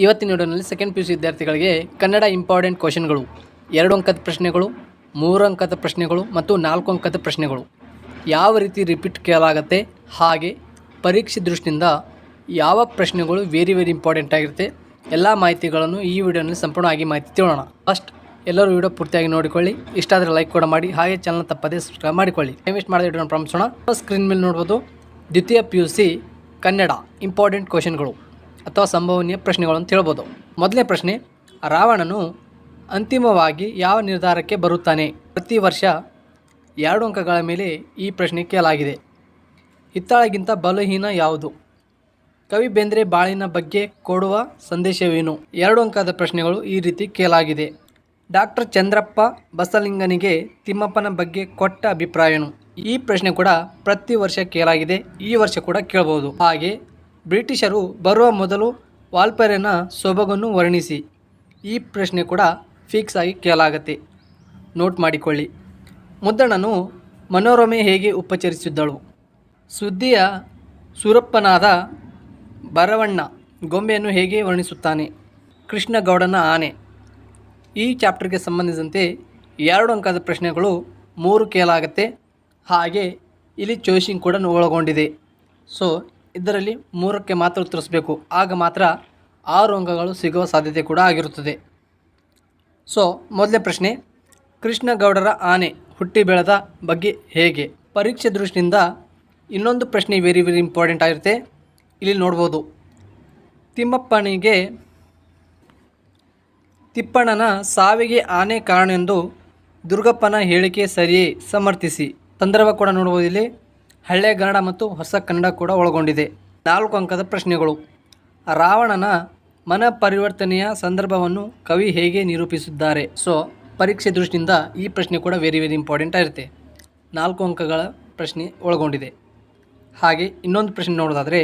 ಇವತ್ತಿನ ವಿಡಿಯೋನಲ್ಲಿ second PUC ವಿದ್ಯಾರ್ಥಿಗಳಿಗೆ ಕನ್ನಡ ಇಂಪಾರ್ಟೆಂಟ್ ಕ್ವೆಶ್ಚನ್ಗಳು 2 ಅಂಕದ ಪ್ರಶ್ನೆಗಳು 3 ಅಂಕದ ಪ್ರಶ್ನೆಗಳು ಮತ್ತು 4 ಅಂಕದ ಪ್ರಶ್ನೆಗಳು ಯಾವ ರೀತಿ ರಿಪೀಟ್ ಕೇಳಲಾಗುತ್ತೆ, ಹಾಗೆ ಪರೀಕ್ಷೆ ದೃಷ್ಟಿಯಿಂದ ಯಾವ ಪ್ರಶ್ನೆಗಳು ವೆರಿ ಇಂಪಾರ್ಟೆಂಟ್ ಆಗಿರುತ್ತೆ, ಎಲ್ಲ ಮಾಹಿತಿಗಳನ್ನು ಈ ವಿಡಿಯೋನಲ್ಲಿ ಸಂಪೂರ್ಣವಾಗಿ ಮಾಹಿತಿ ತಿಳೋಣ. ಫಸ್ಟ್ ಎಲ್ಲರೂ ವಿಡಿಯೋ ಪೂರ್ತಿಯಾಗಿ ನೋಡಿಕೊಳ್ಳಿ. ಇಷ್ಟ ಆದರೆ ಲೈಕ್ ಕೂಡ ಮಾಡಿ, ಹಾಗೆ ಚಾನಲ್ ತಪ್ಪದೇ ಸಬ್ಸ್ಕ್ರೈಬ್ ಮಾಡಿಕೊಳ್ಳಿ. ಟೈಮ್ ವೇಸ್ಟ್ ಮಾಡದೆ ವಿಡಿಯೋನ ಪ್ರಾರಂಭಿಸೋಣ. ಸ್ಕ್ರೀನ್ ಮೇಲೆ ನೋಡ್ಬೋದು ದ್ವಿತೀಯ PUC ಕನ್ನಡ ಇಂಪಾರ್ಟೆಂಟ್ ಕ್ವೆಶ್ಚನ್ಗಳು ಅಥವಾ ಸಂಭವನೀಯ ಪ್ರಶ್ನೆಗಳು ಅಂತ ಹೇಳ್ಬೋದು. ಮೊದಲನೇ ಪ್ರಶ್ನೆ, ರಾವಣನು ಅಂತಿಮವಾಗಿ ಯಾವ ನಿರ್ಧಾರಕ್ಕೆ ಬರುತ್ತಾನೆ? ಪ್ರತಿ ವರ್ಷ 2 ಅಂಕಗಳ ಮೇಲೆ ಈ ಪ್ರಶ್ನೆ ಕೇಳಲಾಗಿದೆ. ಹಿತ್ತಾಳೆಗಿಂತ ಬಲಹೀನ ಯಾವುದು? ಕವಿ ಬೇಂದ್ರೆ ಬಾಳಿನ ಬಗ್ಗೆ ಕೊಡುವ ಸಂದೇಶವೇನು? 2 ಅಂಕದ ಪ್ರಶ್ನೆಗಳು ಈ ರೀತಿ ಕೇಳಲಾಗಿದೆ. ಡಾಕ್ಟರ್ ಚಂದ್ರಪ್ಪ ಬಸಲಿಂಗನಿಗೆ ತಿಮ್ಮಪ್ಪನ ಬಗ್ಗೆ ಕೊಟ್ಟ ಅಭಿಪ್ರಾಯವೇನು? ಈ ಪ್ರಶ್ನೆ ಕೂಡ ಪ್ರತಿ ವರ್ಷ ಕೇಳಲಾಗಿದೆ, ಈ ವರ್ಷ ಕೂಡ ಕೇಳಬಹುದು. ಹಾಗೆ ಬ್ರಿಟಿಷರು ಬರುವ ಮೊದಲು ವಾಲ್ಪೇರಿನ ಸೊಬಗನ್ನು ವರ್ಣಿಸಿ. ಈ ಪ್ರಶ್ನೆ ಕೂಡ ಫಿಕ್ಸ್ ಆಗಿ ಕೇಳಲಾಗತ್ತೆ, ನೋಟ್ ಮಾಡಿಕೊಳ್ಳಿ. ಮುದ್ದಣ್ಣನು ಮನೋರಮೆ ಹೇಗೆ ಉಪಚರಿಸಿದ್ದಳು? ಸುದ್ದಿಯ ಸೂರಪ್ಪನಾದ ಬರವಣ್ಣ ಗೊಂಬೆಯನ್ನು ಹೇಗೆ ವರ್ಣಿಸುತ್ತಾನೆ? ಕೃಷ್ಣಗೌಡನ ಆನೆ. ಈ ಚಾಪ್ಟರ್ಗೆ ಸಂಬಂಧಿಸಿದಂತೆ 2 ಅಂಕದ ಪ್ರಶ್ನೆಗಳು 3 ಕೇಳಲಾಗತ್ತೆ. ಹಾಗೆ ಇಲ್ಲಿ ಚಾಯ್ಸಿಂಗ್ ಕೂಡ ಒಳಗೊಂಡಿದೆ. ಸೊ ಇದರಲ್ಲಿ 3ಕ್ಕೆ ಮಾತ್ರ ಉತ್ತರಿಸಬೇಕು, ಆಗ ಮಾತ್ರ 6 ಅಂಕಗಳು ಸಿಗುವ ಸಾಧ್ಯತೆ ಕೂಡ ಆಗಿರುತ್ತದೆ. ಸೊ ಮೊದಲನೇ ಪ್ರಶ್ನೆ, ಕೃಷ್ಣಗೌಡರ ಆನೆ ಹುಟ್ಟಿ ಬೆಳೆದ ಬಗ್ಗೆ ಹೇಗೆ? ಪರೀಕ್ಷೆ ದೃಷ್ಟಿಯಿಂದ ಇನ್ನೊಂದು ಪ್ರಶ್ನೆ ವೆರಿ ಇಂಪಾರ್ಟೆಂಟ್ ಆಗಿರುತ್ತೆ. ಇಲ್ಲಿ ನೋಡ್ಬೋದು, ತಿಪ್ಪಣ್ಣನ ಸಾವಿಗೆ ಆನೆ ಕಾರಣ ಎಂದು ದುರ್ಗಪ್ಪನ ಹೇಳಿಕೆ ಸರಿಯೇ? ಸಮರ್ಥಿಸಿ. ಸಂದರ್ಭ ಕೂಡ ನೋಡ್ಬೋದು. ಇಲ್ಲಿ ಹಳೆಗನ್ನಡ ಮತ್ತು ಹೊಸ ಕನ್ನಡ ಕೂಡ ಒಳಗೊಂಡಿದೆ. 4 ಅಂಕದ ಪ್ರಶ್ನೆಗಳು, ರಾವಣನ ಮನ ಪರಿವರ್ತನೆಯ ಸಂದರ್ಭವನ್ನು ಕವಿ ಹೇಗೆ ನಿರೂಪಿಸಿದ್ದಾರೆ? ಸೊ ಪರೀಕ್ಷೆ ದೃಷ್ಟಿಯಿಂದ ಈ ಪ್ರಶ್ನೆ ಕೂಡ ವೆರಿ ಇಂಪಾರ್ಟೆಂಟ್ ಆಗಿರುತ್ತೆ. 4 ಅಂಕಗಳ ಪ್ರಶ್ನೆ ಒಳಗೊಂಡಿದೆ. ಹಾಗೆ ಇನ್ನೊಂದು ಪ್ರಶ್ನೆ ನೋಡೋದಾದರೆ,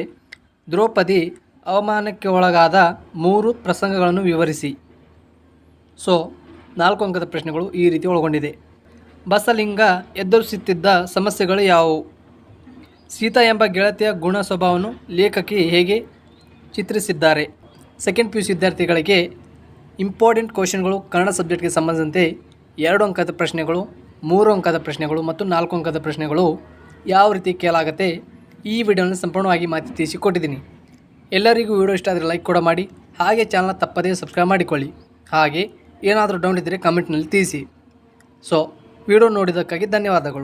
ದ್ರೌಪದಿ ಅವಮಾನಕ್ಕೆ ಒಳಗಾದ 3 ಪ್ರಸಂಗಗಳನ್ನು ವಿವರಿಸಿ. ಸೊ 4 ಅಂಕದ ಪ್ರಶ್ನೆಗಳು ಈ ರೀತಿ ಒಳಗೊಂಡಿದೆ. ಬಸಲಿಂಗ ಎದುರಿಸುತ್ತಿದ್ದ ಸಮಸ್ಯೆಗಳು ಯಾವುವು? ಸೀತಾ ಎಂಬ ಗೆಳತಿಯ ಗುಣ ಸ್ವಭಾವವನ್ನು ಲೇಖಕಿ ಹೇಗೆ ಚಿತ್ರಿಸಿದ್ದಾರೆ? ಸೆಕೆಂಡ್ PUC ವಿದ್ಯಾರ್ಥಿಗಳಿಗೆ ಇಂಪಾರ್ಟೆಂಟ್ ಕ್ವೆಶ್ಚನ್ಗಳು ಕನ್ನಡ ಸಬ್ಜೆಕ್ಟ್ಗೆ ಸಂಬಂಧಿಸಿದಂತೆ 2 ಅಂಕದ ಪ್ರಶ್ನೆಗಳು, 3 ಅಂಕದ ಪ್ರಶ್ನೆಗಳು ಮತ್ತು 4 ಅಂಕದ ಪ್ರಶ್ನೆಗಳು ಯಾವ ರೀತಿ ಕೇಳಲಾಗುತ್ತೆ ಈ ವಿಡಿಯೋನಲ್ಲಿ ಸಂಪೂರ್ಣವಾಗಿ ಮಾಹಿತಿ ತಿಳಿಸಿಕೊಟ್ಟಿದ್ದೀನಿ. ಎಲ್ಲರಿಗೂ ವಿಡಿಯೋ ಇಷ್ಟ ಆದರೆ ಲೈಕ್ ಕೂಡ ಮಾಡಿ, ಹಾಗೆ ಚಾನಲ್ನ ತಪ್ಪದೇ ಸಬ್ಸ್ಕ್ರೈಬ್ ಮಾಡಿಕೊಳ್ಳಿ. ಹಾಗೆ ಏನಾದರೂ ಡೌಟ್ ಇದ್ದರೆ ಕಮೆಂಟ್ನಲ್ಲಿ ತಿಳಿಸಿ. ಸೊ ವಿಡಿಯೋ ನೋಡಿದ್ದಕ್ಕಾಗಿ ಧನ್ಯವಾದಗಳು.